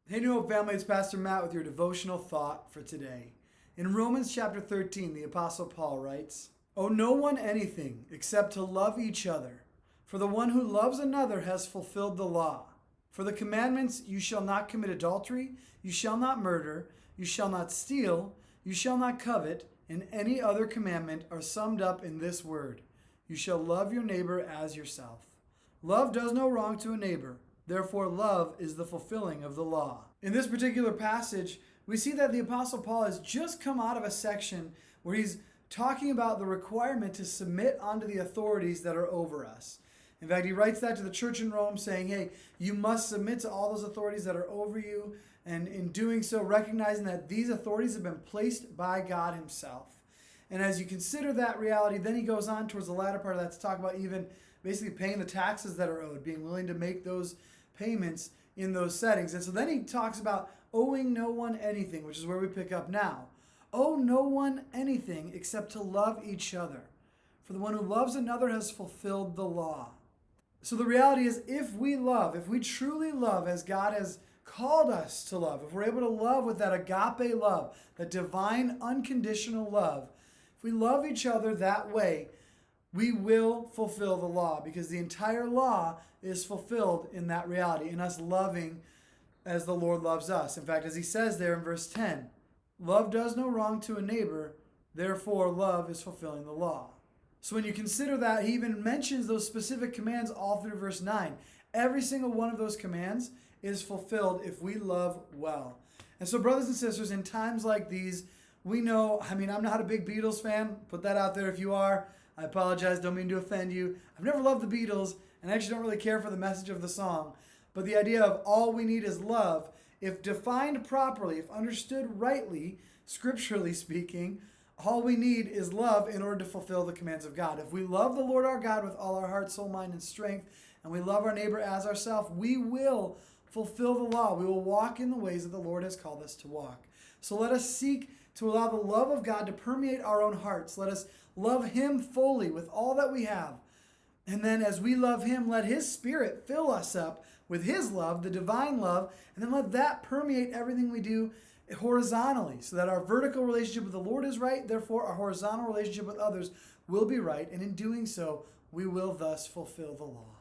Hey, New Hope family, it's Pastor Matt with your devotional thought for today. In Romans chapter 13, the Apostle Paul writes, "Owe no one anything except to love each other, for the one who loves another has fulfilled the law. For the commandments, you shall not commit adultery, you shall not murder, you shall not steal, you shall not covet, and any other commandment are summed up in this word: you shall love your neighbor as yourself. Love does no wrong to a neighbor. Therefore, love is the fulfilling of the law." In this particular passage, we see that the Apostle Paul has just come out of a section where he's talking about the requirement to submit unto the authorities that are over us. In fact, he writes that to the church in Rome, saying, hey, you must submit to all those authorities that are over you, and in doing so, recognizing that these authorities have been placed by God himself. And as you consider that reality, then he goes on towards the latter part of that to talk about even basically paying the taxes that are owed, being willing to make those payments in those settings. And so then he talks about owing no one anything, which is where we pick up now. Owe no one anything except to love each other. For the one who loves another has fulfilled the law. So the reality is, if we truly love as God has called us to love, if we're able to love with that agape love, that divine unconditional love, if we love each other that way, we will fulfill the law, because the entire law is fulfilled in that reality, in us loving as the Lord loves us. In fact, as he says there in verse 10, love does no wrong to a neighbor, therefore love is fulfilling the law. So when you consider that, he even mentions those specific commands all through verse 9. Every single one of those commands is fulfilled if we love well. And so, brothers and sisters, in times like these, we know, I'm not a big Beatles fan. Put that out there if you are. I apologize, don't mean to offend you. I've never loved the Beatles, and I actually don't really care for the message of the song. But the idea of all we need is love, if defined properly, if understood rightly, scripturally speaking, all we need is love in order to fulfill the commands of God. If we love the Lord our God with all our heart, soul, mind, and strength, and we love our neighbor as ourselves, we will fulfill the law. We will walk in the ways that the Lord has called us to walk. So let us seek to allow the love of God to permeate our own hearts. Let us love him fully with all that we have. And then as we love him, let his Spirit fill us up with his love, the divine love, and then let that permeate everything we do horizontally, so that our vertical relationship with the Lord is right. Therefore, our horizontal relationship with others will be right. And in doing so, we will thus fulfill the law.